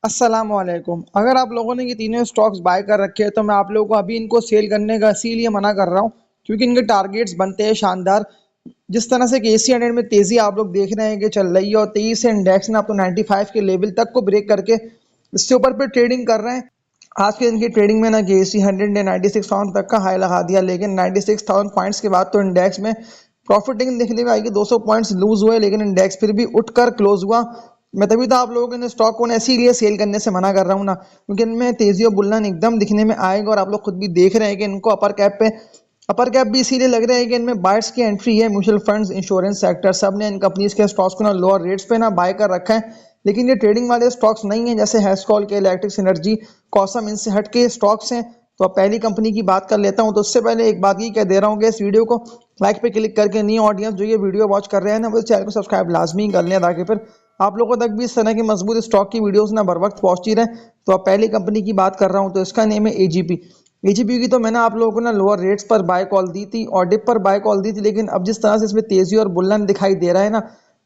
अस्सलामुअलैकुम। अगर आप लोगों ने ये तीनों स्टॉक्स बाय कर रखे हैं तो मैं आप लोगों को अभी इनको सेल करने का इसीलिए मना कर रहा हूँ क्योंकि इनके टारगेट्स बनते हैं शानदार। जिस तरह से कि एसी 100 में तेजी आप लोग देख रहे हैं कि चल रही है और तेजी से इंडेक्स ने अब तो 95 के लेवल तक को ब्रेक करके इससे ऊपर पे ट्रेडिंग कर रहे हैं। आज के दिन की ट्रेडिंग में ना कि एसी 100 ने 96,000 तक का हाई लगा दिया, लेकिन 96,000 पॉइंट्स के बाद तो इंडेक्स में प्रॉफिटिंग देखने में आएगी। 200 पॉइंट्स लूज हुए लेकिन इंडेक्स फिर भी उठकर क्लोज हुआ। मैं तभी तो आप लोगों को इन स्टॉक को ऐसे लिए सेल करने से मना कर रहा हूँ ना, क्योंकि इनमें तेजी और बुलरन एकदम दिखने में आएगा और आप लोग खुद भी देख रहे हैं कि इनको अपर कैप भी इसीलिए लग रहा है कि इनमें बायर्स की एंट्री है। म्यूचुअल फंड्स, इंश्योरेंस सेक्टर, सब ने इन कंपनीज के स्टॉक्स को ना लोअर रेट्स पे ना बाय कर रखा है। लेकिन ये ट्रेडिंग वाले स्टॉक्स नहीं है, जैसे हेस्कॉल के, इलेक्ट्रिक एनर्जी, कॉसम, इनसे हट के स्टॉक्स हैं। तो अब पहली कंपनी की बात कर लेता हूँ। तो उससे पहले एक बात ये कह दे रहा हूँ कि इस वीडियो को लाइक पे क्लिक करके न्यू ऑडियंस जो ये वीडियो वॉच कर रहे हैं ना, वो चैनल को सब्सक्राइब लाजमी कर लें ताकि फिर आप लोगों तक भी इस तरह की मजबूत स्टॉक की वीडियोस ना बर वक्त पहुंचती रहे। तो अब पहली कंपनी की बात कर रहा हूँ, तो इसका नेम है एजीपी। एजीपी की तो मैंने आप लोगों को ना लोअर रेट्स पर बाय कॉल दी थी और डिप पर बाय कॉल दी थी, लेकिन अब जिस तरह से इसमें तेजी और बुलंद दिखाई दे रहा है ना,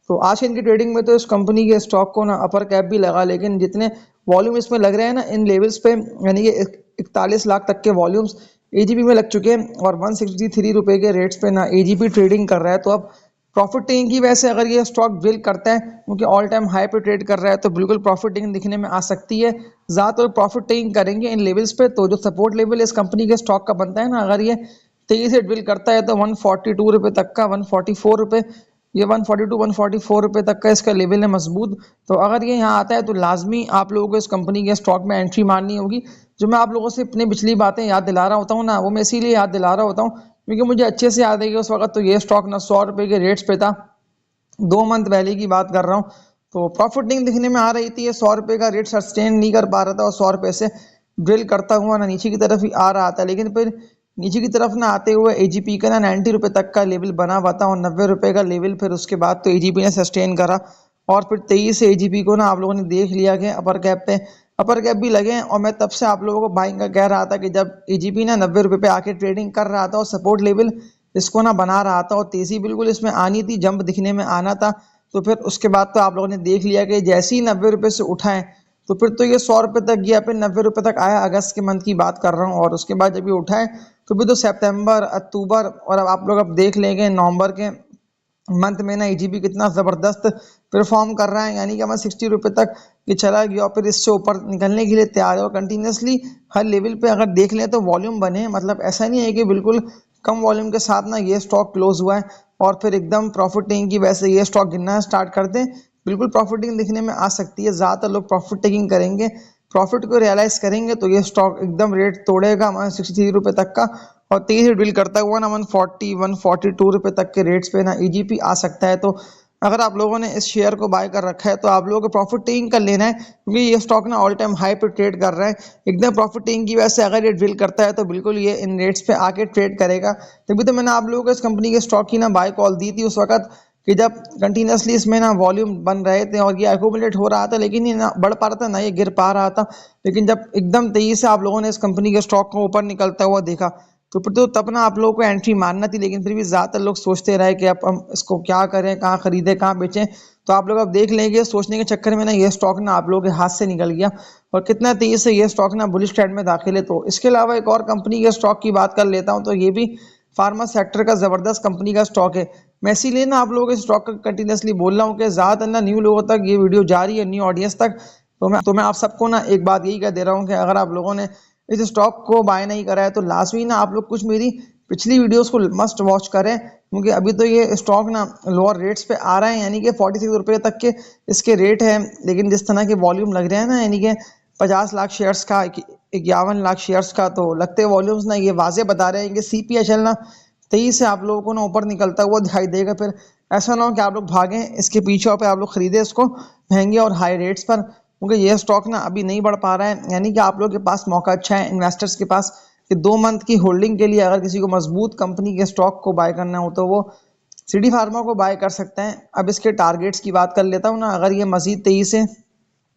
तो आज इनकी ट्रेडिंग में तो इस कंपनी के स्टॉक को ना अपर कैप भी लगा, लेकिन जितने वॉल्यूम इसमें लग रहे हैं ना इन लेवल्स पे, यानी कि 41 लाख तक के वॉल्यूम्स एजीपी में लग चुके हैं और 163 रुपए के रेट्स पे ना एजीपी ट्रेडिंग कर रहा है। तो अब प्रॉफिट टेकिंग की वजह से अगर ये स्टॉक ड्रिल करता है, क्योंकि ऑल टाइम हाई पे ट्रेड कर रहा है, तो बिल्कुल प्रॉफिट टेकिंग दिखने में आ सकती है। ज़्यादातर प्रॉफिट टेकिंग करेंगे इन लेवल्स पे। तो जो सपोर्ट लेवल इस कंपनी के स्टॉक का बनता है ना, अगर ये तेजी से ड्रिल करता है तो 142 रुपये तक का, 144 रुपये, ये 142 144 रुपये तक का इसका लेवल है मजबूत। तो अगर ये यहाँ आता है तो लाजमी आप लोगों को इस कंपनी के स्टॉक में एंट्री मारनी होगी। जो मैं आप लोगों से अपनी पिछली बातें याद दिला रहा होता हूँ ना, वो मैं इसीलिए याद दिला रहा होता हूँ क्योंकि मुझे अच्छे से याद है कि उस वक्त तो ये स्टॉक ना 100 रुपये के रेट्स पे था। 2 मंथ पहले की बात कर रहा हूँ। तो प्रॉफिटिंग दिखने में आ रही थी, ये 100 रुपये का रेट सस्टेन नहीं कर पा रहा था और 100 रुपये से ड्रिल करता हुआ ना नीचे की तरफ ही आ रहा था। लेकिन फिर नीचे की तरफ ना आते हुए एजीपी का ना 90 रुपये तक का लेवल बना हुआ था और 90 रुपये का लेवल फिर उसके बाद तो एजीपी ने सस्टेन करा और फिर 23 से एजीपी को ना आप लोगों ने देख लिया कि अपर कैप भी लगे। और मैं तब से आप लोगों को बाइंग का कह रहा था कि जब एजीपी ना 90 रुपये पे आके ट्रेडिंग कर रहा था और सपोर्ट लेवल इसको ना बना रहा था और तेजी बिल्कुल इसमें आनी थी, जंप दिखने में आना था। तो फिर उसके बाद तो आप लोगों ने देख लिया कि जैसे ही 90 रुपये से उठाएं तो फिर तो ये 100 रुपये तक गया, फिर 90 रुपये तक आया। अगस्त के मंथ की बात कर रहा हूँ। और उसके बाद जब ये उठाए तो फिर तो सितंबर, अक्टूबर और अब आप लोग अब देख लेंगे नवंबर के मंथ में ना ईजीपी कितना जबरदस्त परफॉर्म कर रहा है, यानी कि हमारा 60 रुपये तक ये चला गया और फिर इससे ऊपर निकलने के लिए तैयार है। और कंटिन्यूसली हर लेवल पे अगर देख लें तो वॉल्यूम बने, मतलब ऐसा नहीं है कि बिल्कुल कम वॉल्यूम के साथ ना ये स्टॉक क्लोज हुआ है और फिर एकदम प्रॉफिट टेकिंग की वजह से ये स्टॉक गिरना स्टार्ट कर दें। बिल्कुल प्रॉफिट टेकिंग दिखने में आ सकती है। ज़्यादातर लोग प्रॉफिट टेकिंग करेंगे, प्रॉफिट को रियलाइज करेंगे तो ये स्टॉक एकदम रेट तोड़ेगा हमारा 63 रुपये तक का और तेजी से डील करता हुआ ना 140 142 रुपये तक के रेट्स पे ना ईजीपी आ सकता है। तो अगर आप लोगों ने इस शेयर को बाय कर रखा है तो आप लोगों को प्रॉफिट टेकिंग कर लेना है, क्योंकि ये स्टॉक ना ऑल टाइम हाई पे ट्रेड कर रहा है। एकदम प्रॉफिट टेकिंग की वजह से अगर ये ड्रिल करता है तो बिल्कुल ये इन रेट्स पे आके ट्रेड करेगा। तभी तो मैंने आप लोगों को इस कंपनी के स्टॉक की ना बाय कॉल दी थी उस वक्त कि जब कंटिन्यूसली इसमें ना वॉल्यूम बन रहे थे और ये एक्यूमुलेट हो रहा था, लेकिन ये ना बढ़ पा रहा था ना ये गिर पा रहा था। लेकिन जब एकदम तेजी से आप लोगों ने इस कंपनी के स्टॉक को ऊपर निकलता हुआ देखा तो फिर तो तब ना आप लोगों को एंट्री मारना थी। लेकिन फिर भी ज़्यादातर लोग सोचते रहे कि अब हम इसको क्या करें, कहाँ खरीदें, कहाँ बेचें। तो आप लोग अब देख लेंगे, सोचने के चक्कर में ना ये स्टॉक ना आप लोगों के हाथ से निकल गया और कितना तेजी से ये स्टॉक ना बुलिश ट्रेंड में दाखिल है। तो इसके अलावा एक और कंपनी के स्टॉक की बात कर लेता हूँ, तो ये भी फार्मा सेक्टर का ज़बरदस्त कंपनी का स्टॉक है। मैं इसीलिए ना आप लोगों के स्टॉक का कंटिन्यूसली बोल रहा हूँ कि ज़्यादातर ना न्यू लोगों तक ये वीडियो जा रही है, न्यू ऑडियंस तक। तो मैं आप सबको ना एक बात यही कह दे रहा हूँ कि अगर आप लोगों ने इस स्टॉक को बाय नहीं करा है तो लाजमी ना आप लोग कुछ मेरी पिछली वीडियोस को मस्ट वॉच करें, क्योंकि अभी तो ये स्टॉक ना लोअर रेट्स पे आ रहा है, यानी कि 46 रुपये तक के इसके रेट है। लेकिन जिस तरह के वॉल्यूम लग रहे हैं ना, यानी कि 50 लाख शेयर्स का, 51 लाख शेयर्स का, तो लगते वॉल्यूम्स ना ये वाजे बता रहे हैं कि सीपीएचएल ना तेईस से आप लोगों को ना ऊपर निकलता हुआ दिखाई देगा। फिर ऐसा ना हो कि आप लोग भागें इसके पीछे और पे आप लोग खरीदें इसको महंगे और हाई रेट्स पर, क्योंकि ये स्टॉक ना अभी नहीं बढ़ पा रहा है। यानी कि आप लोग के पास मौका अच्छा है इन्वेस्टर्स के पास कि 2 मंथ की होल्डिंग के लिए अगर किसी को मजबूत कंपनी के स्टॉक को बाय करना हो तो वो सिटी फार्मा को बाय कर सकते हैं। अब इसके टारगेट्स की बात कर लेता हूँ ना, अगर ये मजीद तेजी से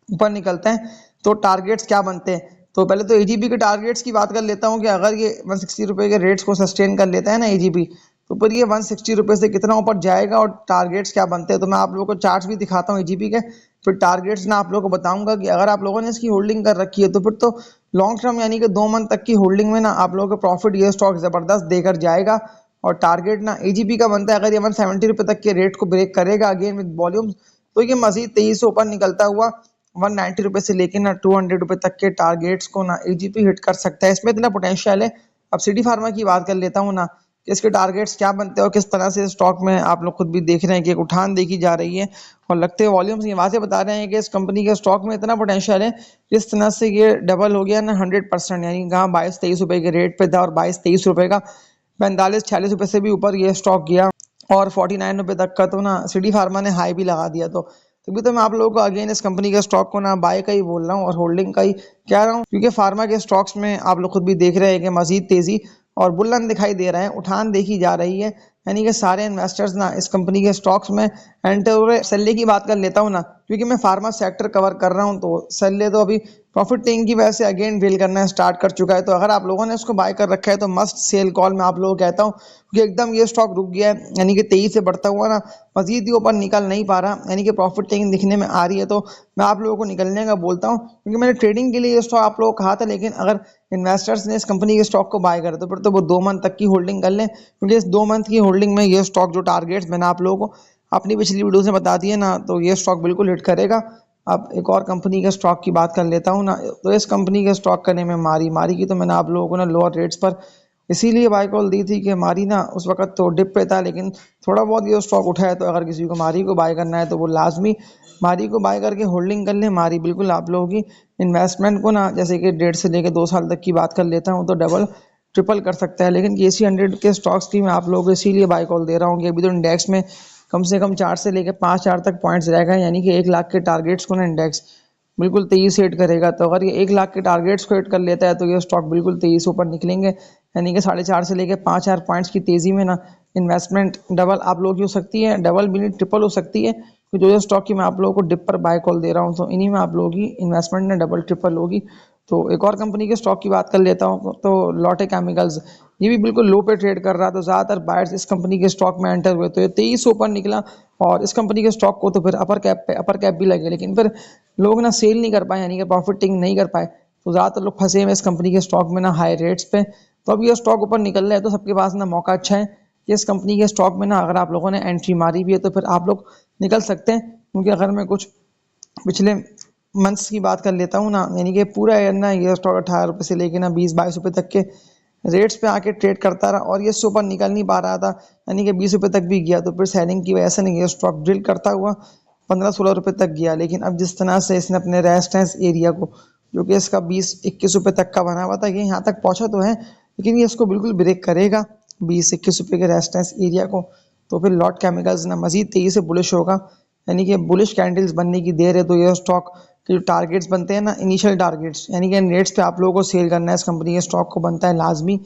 ऊपर निकलते हैं तो टारगेट्स क्या बनते हैं। तो पहले तो एजीपी के टारगेट्स की बात कर लेता हूँ कि अगर ये 160 रुपये के रेट्स को सस्टेन कर लेता है ना एजीपी, तो फिर ये 160 रुपये से कितना ऊपर जाएगा और टारगेट्स क्या बनते हैं। तो मैं आप लोगों को चार्ट्स भी दिखाता हूँ एजीपी के फिर टारगेट्स ना आप लोगों को बताऊंगा कि अगर आप लोगों ने इसकी होल्डिंग कर रखी है तो फिर तो लॉन्ग टर्म यानी कि 2 मंथ तक की होल्डिंग में ना आप लोगों को प्रॉफिट ये स्टॉक जबरदस्त देकर जाएगा। और टारगेट ना एजीपी का बनता है, अगर ये 170 रुपये तक के रेट को ब्रेक करेगा अगेन विद वॉल्यूम, तो ये मजीद तेजी से ऊपर निकलता हुआ 190 रुपये से लेकर ना 200 रुपये तक के टारगेट्स को ना एजीपी हिट कर सकता है। इसमें इतना पोटेंशियल है। अब सिटी फार्मा की बात कर लेता हूँ ना कि इसके टारगेट्स क्या बनते हैं और किस तरह से स्टॉक में आप लोग खुद भी देख रहे हैं कि एक उठान देखी जा रही है और लगते हैं वॉल्यूम्स ये वहां से बता रहे हैं कि इस कंपनी के स्टॉक में इतना पोटेंशियल है, जिस तरह से ये डबल हो गया ना 100%, यानी कहाँ 22-23 रुपए के रेट पे था और 22-23 रुपए का 45-46 रुपए से भी ऊपर ये स्टॉक गया और 49 रुपए तक का तो ना सिटी फार्मा ने हाई भी लगा दिया। तो तभी तो मैं आप लोगों को अगेन इस कंपनी के स्टॉक को ना बाय का ही बोल रहा हूँ और होल्डिंग का ही कह रहा हूँ, क्योंकि फार्मा के स्टॉक्स में आप लोग खुद भी देख रहे हैं कि मजीद तेजी और बुल्लन दिखाई दे रहा है, उठान देखी जा रही है। यानी कि सारे इन्वेस्टर्स ना इस कंपनी के स्टॉक्स में एंटर हो रहे। सल्ले की बात कर लेता हूँ ना, क्योंकि मैं फार्मा सेक्टर कवर कर रहा हूँ, तो सल्ले तो अभी प्रॉफिट टेकिंग की वजह से अगेन डील करना स्टार्ट कर चुका है। तो अगर आप लोगों ने इसको बाय कर रखा है तो मस्ट सेल कॉल मैं आप लोगों को कहता हूँ, क्योंकि एकदम ये स्टॉक रुक गया है, यानी कि तेजी से बढ़ता हुआ ना मजीद ही ऊपर निकल नहीं पा रहा, यानी कि प्रॉफिट टेकिंग दिखने में आ रही है। तो मैं आप लोगों को निकलने का बोलता हूँ, क्योंकि मैंने ट्रेडिंग के लिए ये स्टॉक आप लोगों को कहा था, लेकिन अगर इन्वेस्टर्स ने इस कंपनी के स्टॉक को बाय करा तो फिर तो वो 2 मंथ तक की होल्डिंग कर लें, क्योंकि इस 2 मंथ की होल्डिंग में ये स्टॉक जो टारगेट्स मैंने आप लोगों को अपनी पिछली वीडियो से बता दिए ना, तो ये स्टॉक बिल्कुल हिट करेगा। अब एक और कंपनी के स्टॉक की बात कर लेता हूँ ना, तो इस कंपनी के स्टॉक का नेम है मारी। मारी की तो मैंने आप लोगों को ना लोअर रेट्स पर इसीलिए बाय कॉल दी थी कि मारी ना उस वक्त तो डिप पे था, लेकिन थोड़ा बहुत ये स्टॉक उठा है, तो अगर किसी को मारी को बाय करना है तो वो लाजमी मारी को बाय करके होल्डिंग कर ले। मारी बिल्कुल आप लोगों की इन्वेस्टमेंट को ना, जैसे कि 1.5 से लेकर 2 साल तक की बात कर लेता हूँ, तो डबल ट्रिपल कर सकता है। लेकिन KC 100 के स्टॉक्स की मैं आप लोगों को इसीलिए बाय कॉल दे रहा हूँ कि अभी तो इंडेक्स में कम से कम 4 से लेकर 5 हजार तक पॉइंट्स रहेगा, यानी कि 1 लाख के टारगेट्स को ना इंडेक्स बिल्कुल तेजी से हिट करेगा। तो अगर ये 1 लाख के टारगेट्स को हिट कर लेता है तो ये स्टॉक बिल्कुल तेजी से ऊपर निकलेंगे, यानी कि 4.5 से लेकर 5 हजार पॉइंट्स की तेजी में ना इन्वेस्टमेंट डबल आप लोगों की हो सकती है, डबल भी नहीं ट्रिपल हो सकती है। तो जो स्टॉक की मैं आप लोगों को डिप पर बाय कॉल दे रहा हूँ, तो इन्हीं में आप लोगों की इन्वेस्टमेंट ना डबल ट्रिपल होगी। तो एक और कंपनी के स्टॉक की बात कर लेता हूँ, तो लॉटे केमिकल्स, ये भी बिल्कुल लो पे ट्रेड कर रहा था। ज़्यादातर बायर्स इस कंपनी के स्टॉक में एंटर हुए, तो ये 23 ऊपर निकला और इस कंपनी के स्टॉक को तो फिर अपर कैप भी लगे, लेकिन फिर लोग ना सेल नहीं कर पाए, यानी कि प्रॉफिट टेकिंग नहीं कर पाए। तो ज़्यादातर लोग फंसे हुए इस कंपनी के स्टॉक में ना हाई रेट्स पे। तो अब ये स्टॉक ऊपर निकल रहा है, तो सबके पास ना मौका अच्छा है कि इस कंपनी के स्टॉक में ना अगर आप लोगों ने एंट्री मारी भी है तो फिर आप लोग निकल सकते हैं। क्योंकि अगर मैं कुछ पिछले मंथ्स की बात कर लेता हूँ ना, यानी कि पूरा ईयर ना ये स्टॉक 18 रुपये से लेके ना 20-22 रुपये तक के रेट्स पे आके ट्रेड करता रहा और ये इससे ऊपर निकल नहीं पा रहा था, यानी कि 20 रुपये तक भी गया। तो फिर सेलिंग की वजह से नहीं, ये स्टॉक ड्रिल करता हुआ 15-16 रुपये तक गया। लेकिन अब जिस तरह से इसने अपने रेजिस्टेंस एरिया को, जो कि इसका 20-21 रुपये तक का बना हुआ था, ये यहाँ तक पहुँचा तो है, लेकिन ये इसको बिल्कुल ब्रेक करेगा 20-21 रुपये के रेजिस्टेंस एरिया को। तो फिर लॉट केमिकल्स ना मजीद तेजी से बुलिश होगा, यानी कि बुलिश कैंडल्स बनने की देर है। तो ये स्टॉक के जो टारगेट्स बनते हैं ना, इनिशियल टारगेट्स, यानी कि रेट्स पे आप लोगों को सेल करना है इस कंपनी के स्टॉक को, बनता है लाजमी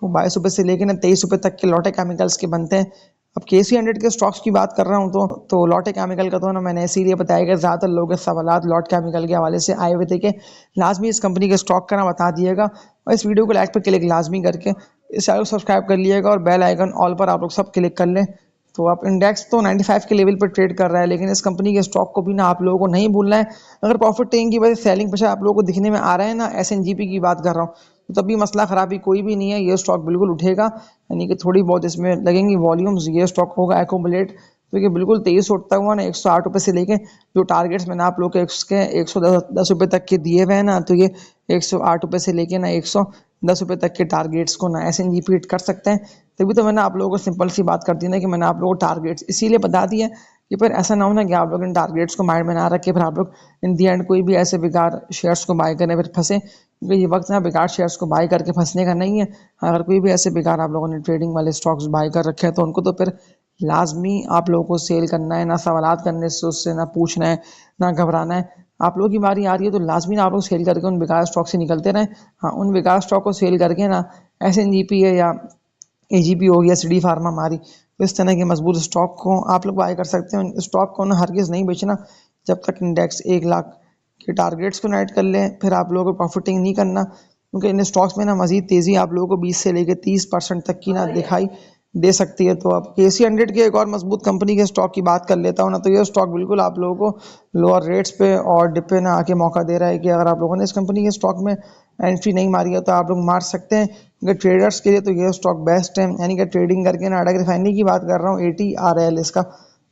वो 22 रुपये से लेकर ना 23 रुपये तक के लॉटे केमिकल्स के बनते हैं। अब KC 100 के स्टॉक्स की बात कर रहा हूँ, तो लॉटे केमिकल का तो ना मैंने इसीलिए बताया कि ज़्यादातर लोगों के सवालात लॉट केमिकल के हवाले से आए हुए थे कि लाजमी इस कंपनी के स्टॉक का ना बता दिएगा, और इस वीडियो को लाइक पर क्लिक लाजमी करके इस चैनल को सब्सक्राइब कर लिएगा और बेल आइकन ऑल पर आप लोग सब क्लिक कर लें। तो आप इंडेक्स तो 95 के लेवल पर ट्रेड कर रहा है, लेकिन इस कंपनी के स्टॉक को भी ना आप लोगों को नहीं भूलना है। अगर प्रॉफिट टेकिंग की वजह से सेलिंग प्रेशर आप लोगों को दिखने में आ रहा है ना, SNGP की बात कर रहा हूँ, तो तभी मसला खराबी कोई भी नहीं है, ये स्टॉक बिल्कुल उठेगा। यानी कि थोड़ी बहुत इसमें लगेंगी वॉल्यूम्स, ये स्टॉक होगा एक्यूमुलेट, तो ये बिल्कुल तेज उठता हुआ ना 108 रुपये से लेके जो टारगेट्स मैंने आप लोग के 110 रुपये तक के दिए हुए हैं ना, तो ये 108 रुपये से लेके ना 110 रुपये तक के टारगेट्स को ना SNGP हिट कर सकते हैं। तभी तो मैंने आप लोगों को सिंपल सी बात कर दी ना कि मैंने आप लोगों को टारगेट्स इसीलिए बता दिया कि फिर ऐसा ना हो ना कि आप लोग इन टारगेट्स को माइंड में ना रखे, फिर आप लोग इन दी एंड कोई भी ऐसे बेकार शेयर्स को बाय करने फिर फंसे, क्योंकि ये वक्त ना बेकार शेयर्स को बाय करके फंसने का नहीं है। अगर कोई भी ऐसे बेकार आप लोगों ने ट्रेडिंग वाले स्टॉक्स बाय कर रखे हैं तो उनको तो फिर लाजमी आप लोगों को सेल करना है, ना सवालात करने से उससे ना पूछना है, ना घबराना है। आप लोगों की बारी आ रही है तो लाजमी ना आप लोग सेल करके उन बेकार स्टॉक से निकलते रहें। हाँ, उन बेकार स्टॉक को सेल करके ना SNGP है या AGP हो गया, सिटी फार्मा हमारी, तो इस तरह के मजबूत स्टॉक को आप लोग बाय कर सकते हैं। स्टॉक को ना हरगिज़ नहीं बेचना जब तक इंडेक्स 1 लाख के टारगेट्स को नाइट कर लें, फिर आप लोगों को प्रॉफिटिंग नहीं करना, क्योंकि इन स्टॉक्स में ना मजीद तेज़ी आप लोगों को 20 से लेकर 30% तक की ना दिखाई दे सकती है। तो अब KC100 की एक और मजबूत कंपनी के स्टॉक की बात कर लेता हूँ ना, तो ये स्टॉक बिल्कुल आप लोगों को लोअर रेट्स पे और डिप पे ना आके मौका दे रहा है कि अगर आप लोगों ने इस कंपनी के स्टॉक में एंट्री नहीं मारी है तो आप लोग मार सकते हैं। अगर ट्रेडर्स के लिए तो ये स्टॉक बेस्ट है, यानी कि ट्रेडिंग करके ना अडक रिफाइनरी की बात कर रहा हूँ, ATRL इसका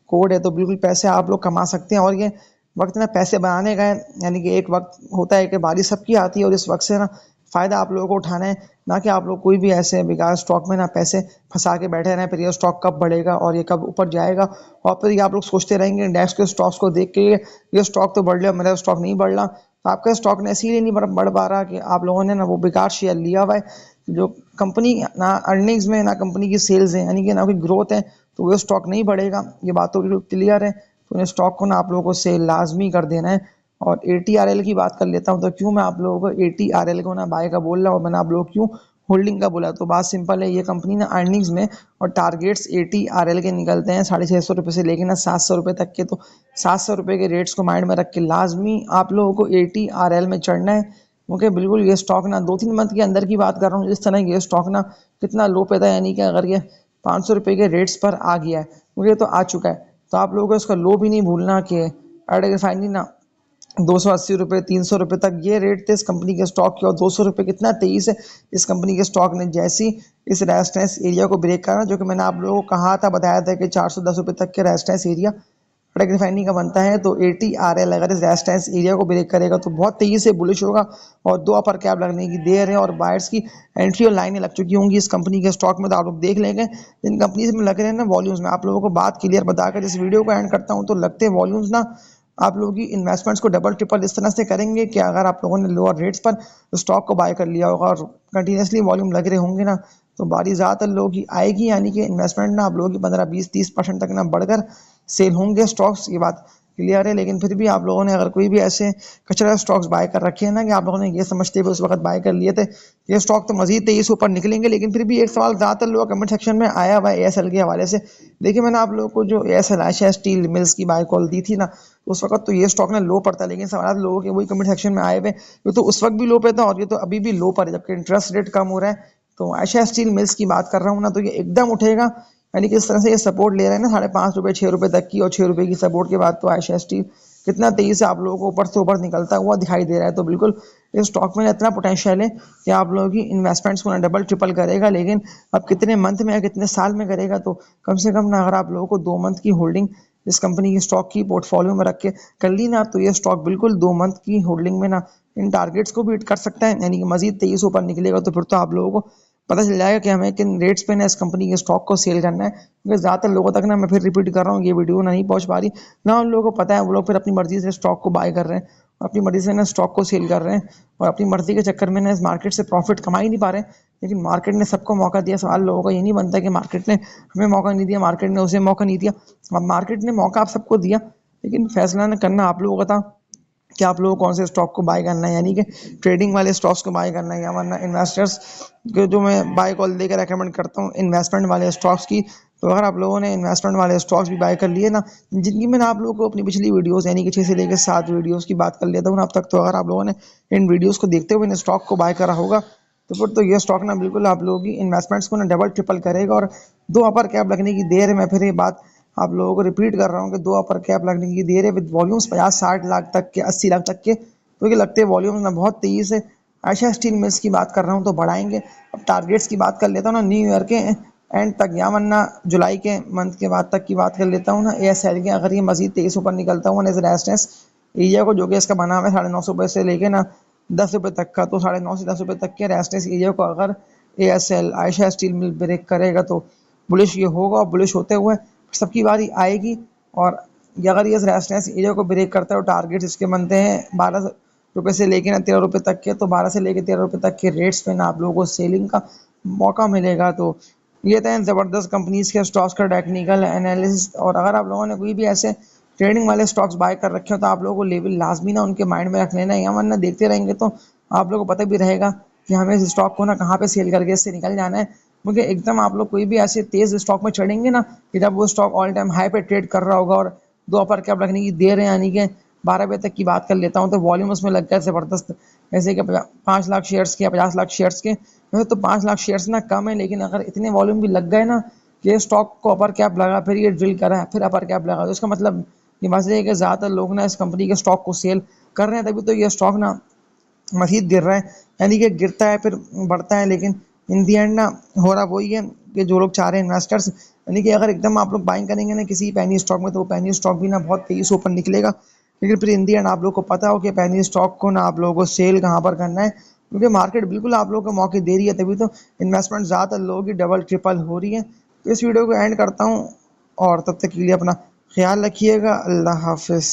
कोड है, तो बिल्कुल पैसे आप लोग कमा सकते हैं। और ये वक्त ना पैसे बनाने का है, यानी कि एक वक्त होता है कि बारिश सबकी आती है और इस वक्त से ना फ़ायदा आप लोगों को उठाना है, ना कि आप लोग कोई भी ऐसे बेकार स्टॉक में ना पैसे फंसा के बैठे रहें, फिर ये स्टॉक कब बढ़ेगा और ये कब ऊपर जाएगा, और फिर ये आप लोग सोचते रहेंगे इंडेक्स के स्टॉक्स को देख के ये स्टॉक तो बढ़ रहा है, मेरा स्टॉक नहीं बढ़ रहा। तो आपका स्टॉक ने इसीलिए नहीं बढ़ पा रहा कि आप लोगों ने ना वो बेकार शेयर लिया हुआ है। जो कंपनी ना अर्निंग्स में ना कंपनी की सेल्स है, यानी कि ना कोई ग्रोथ है, तो वो स्टॉक नहीं बढ़ेगा, ये बात तो बिल्कुल क्लियर है। तो इन स्टॉक को ना आप लोगों को सेल लाजमी कर देना है। और ATRL की बात कर लेता हूँ, तो क्यों मैं आप लोगों को ATRL को ना बाय का बोल रहा हूँ, मैंने आप लोगों को क्यों होल्डिंग का बोला, तो बात सिंपल है, ये कंपनी ना अर्निंग्स में और टारगेट्स ATRL के निकलते हैं 650 रुपये से लेके ना 700 रुपये तक के। तो 700 रुपये के रेट्स को माइंड में रख के लाजमी आप लोगों को ATRL में चढ़ना है, क्योंकि बिल्कुल ये स्टॉक ना 2-3 मंथ के अंदर की बात कर रहा हूँ, जिस तरह ये स्टॉक ना कितना लो पे था, यानी कि अगर ये 500 रुपये के रेट्स पर आ गया है, क्योंकि ये तो आ चुका है, तो आप लोगों को इसका लो भी नहीं भूलना कि अगर रिफाइनरी ना 280 रुपये 300 रुपये तक ये रेट थे इस कंपनी के स्टॉक के, और 200 रुपये कितना तेईस है इस कंपनी के स्टॉक ने जैसी इस रेजिस्टेंस एरिया को ब्रेक करना, जो कि मैंने आप लोगों को कहा था, बताया था कि 410 रुपये तक के रेजिस्टेंस एरिया अटक रिफाइनरी का बनता है। तो ATRL अगर इस रेजिस्टेंस एरिया को ब्रेक करेगा तो बहुत तेजी से बुलिश होगा, और 2 अपर कैप लगने की देर है और बायर्स की एंट्री और लाइनें लग चुकी होंगी इस कंपनी के स्टॉक में। तो आप लोग देख लेंगे इन कंपनी में लग रहे हैं ना वॉल्यूम्स में। आप लोगों को बात क्लियर बताकर इस वीडियो को एंड करता हूँ, तो लगते हैं वॉल्यूम्स ना आप लोगों की इन्वेस्टमेंट्स को डबल ट्रिपल इस तरह से करेंगे कि अगर आप लोगों ने लोअर रेट्स पर स्टॉक को बाय कर लिया होगा और कंटिन्यूसली वॉल्यूम लग रहे होंगे ना, तो बारी ज़्यादातर लोगों की आएगी, यानी कि इन्वेस्टमेंट ना आप लोगों की 15-20-30% तक ना बढ़कर सेल होंगे स्टॉक्स, ये बात क्लियर है। लेकिन फिर भी आप लोगों ने अगर कोई भी ऐसे कचरा स्टॉक्स बाय कर रखे हैं ना, कि आप लोगों ने ये समझते हुए उस वक्त बाय कर लिए थे ये स्टॉक तो मजीद तेजी से ऊपर निकलेंगे, लेकिन फिर भी एक सवाल ज़्यादातर लोगों कमेंट सेक्शन में आया हुआ है ASL के हवाले से। देखिए, मैंने आप लोगों को जो ASL आयशा स्टील मिल्स की बाय कॉल दी थी ना, उस वक्त तो ये स्टॉक ना लो पड़ता, लेकिन सवाल लोगों के वही कमेंट सेक्शन में आए हुए, ये तो उस वक्त भी लो पे था और ये तो अभी भी लो पर है, जबकि इंटरेस्ट रेट कम हो रहा है। तो आयशा स्टील मिल्स की बात कर रहा हूँ ना, तो ये एकदम उठेगा, यानी कि इस तरह से ये सपोर्ट ले रहे हैं ना 5.5 रुपये 6 रुपये तक की, और 6 रुपये की सपोर्ट के बाद तो आयशा स्टील कितना तेजी से आप लोगों को ऊपर से ऊपर निकलता हुआ दिखाई दे रहा है। तो बिल्कुल इस स्टॉक में इतना पोटेंशियल है कि आप लोगों की इन्वेस्टमेंट्स को ना डबल ट्रिपल करेगा, लेकिन अब कितने मंथ में या कितने साल में करेगा, तो कम से कम ना अगर आप लोगों को 2 मंथ की होल्डिंग इस कंपनी की स्टॉक की पोर्टफोलियो में रख के कर ली ना, तो ये स्टॉक बिल्कुल 2 मंथ की होल्डिंग में ना इन टारगेट्स को बीट कर सकता है, यानी कि मजीद तेजी से ऊपर निकलेगा। तो फिर तो आप लोगों को पता चल जाएगा कि हमें किन रेट्स पे ना इस कंपनी के स्टॉक को सेल करना है, क्योंकि ज़्यादातर लोगों तक ना मैं फिर रिपीट कर रहा हूँ, ये वीडियो ना नहीं पहुँच पा रही ना उन लोगों को पता है, वो लोग फिर अपनी मर्जी से स्टॉक को बाय कर रहे हैं और अपनी मर्जी से ना स्टॉक को सेल कर रहे हैं, और अपनी मर्जी के चक्कर में ना इस मार्केट से प्रॉफिट कमा ही नहीं पा रहे हैं। लेकिन मार्केट ने सबको मौका दिया, सवाल लोगों का ये नहीं बनता कि मार्केट ने हमें मौका नहीं दिया, मार्केट ने उसे मौका नहीं दिया। अब मार्केट ने मौका आप सबको दिया, लेकिन फैसला न करना आप लोगों का था कि आप लोगों को कौन से स्टॉक को बाय करना है, यानी कि ट्रेडिंग वाले स्टॉक्स को बाय करना है, या वरना इन्वेस्टर्स को जो मैं बाय कॉल देकर रेकमेंड करता हूँ इन्वेस्टमेंट वाले स्टॉक्स की। तो अगर आप लोगों ने इन्वेस्टमेंट वाले स्टॉक्स भी बाय कर लिए ना, जिनकी मैंने आप लोगों को अपनी पिछली वीडियोस यानी कि 6 से लेकर 7 वीडियोस की बात कर लेता हूँ ना अब तक, तो अगर आप लोगों ने इन वीडियोस को देखते हुए इन स्टॉक को बाय करा होगा, तो फिर तो ये स्टॉक ना बिल्कुल आप लोगों की इन्वेस्टमेंट्स को ना डबल ट्रिपल करेगा। और 2 अपर कैप लगने की देर है, मैं फिर ये बात आप लोगों को रिपीट कर रहा हूँ कि 2 अपर कैप लगने की देर है, विद वॉल्यूम्स 50-60 लाख तक के 80 लाख तक के, तो ये लगते हैं वॉल्यूम्स ना बहुत तेज़ी से आयशा स्टील मिल्स की बात कर रहा हूँ तो बढ़ाएंगे। अब टारगेट्स की बात कर लेता हूँ ना, न्यू ईयर के एंड तक या वरना जुलाई के मंथ के बाद तक की बात कर लेता हूँ ना, ASL के अगर ये मजीद तेईस ऊपर निकलता हुआ इस रेजिस्टेंस एरिया को, जो कि इसका बना हुआ है 950 से लेके ना 10 रुपये तक का, तो 9.5 से 10 रुपये तक के रेजिस्टेंस एरिया को अगर ASL Aisha steel mill break करेगा तो बुलिश ये होगा, और बुलिश होते हुए सबकी बारी आएगी। और अगर ये रेजिस्टेंस एरिया को ब्रेक करता है तो टारगेट इसके बनते हैं 12 रुपये से लेके ना 13 रुपये तक के, तो 12 से लेके 13 रुपये तक के रेट्स पे ना आप लोगों को सेलिंग का मौका मिलेगा। तो ये था ज़बरदस्त कंपनीज के स्टॉक्स का टेक्निकल एनालिसिस। और अगर आप लोगों ने कोई भी ऐसे ट्रेडिंग वाले स्टॉक्स बाय कर रखे हो तो आप लोगों को लेवल लाजमी ना उनके माइंड में रख लेना है, या वरना देखते रहेंगे तो आप लोगों को पता भी रहेगा कि हमें इस स्टॉक को ना कहाँ पे सेल करके इससे निकल जाना है। क्योंकि एकदम आप लोग कोई भी ऐसे तेज़ स्टॉक में चढ़ेंगे ना कि जब वो स्टॉक ऑल टाइम हाई पे ट्रेड कर रहा होगा और 2 अपर कैप रखने की देर है, यानी कि 12 बजे तक की बात कर लेता हूँ, तो वॉल्यूम उसमें लग गया ज़बरदस्त, जैसे कि 5 लाख शेयर्स के या 50 लाख शेयर्स के। वैसे तो 5 लाख शेयर्स ना कम है, लेकिन अगर इतने वॉल्यूम भी लग गए ना ये स्टॉक को अपर कैप लगा, फिर ये ड्रिल करा, फिर अपर कैप लगा, तो इसका मतलब ये बात है कि ज़्यादातर लोग ना इस कंपनी के स्टॉक को सेल कर रहे हैं, तभी तो ये स्टॉक ना मज़ीद गिर रहा है। यानी कि गिरता है फिर बढ़ता है, लेकिन इन दी एंड ना हो रहा वही है कि जो लोग चाह रहे हैं इन्वेस्टर्स, यानी कि अगर एकदम आप लोग बाइंग करेंगे ना किसी पेनी स्टॉक में, तो वो पेनी स्टॉक भी ना बहुत तेज़ी से ऊपर निकलेगा, लेकिन फिर इन दी एंड आप लोग को पता हो कि पेनी स्टॉक को ना आप लोगों को सेल कहाँ पर करना है, क्योंकि मार्केट बिल्कुल आप लोगों को मौके दे रही है, तभी तो इन्वेस्टमेंट ज़्यादातर लोगों की डबल ट्रिपल हो रही है। तो इस वीडियो को एंड करता हूँ, और तब तक के लिए अपना ख्याल रखिएगा। अल्लाह हाफिज़।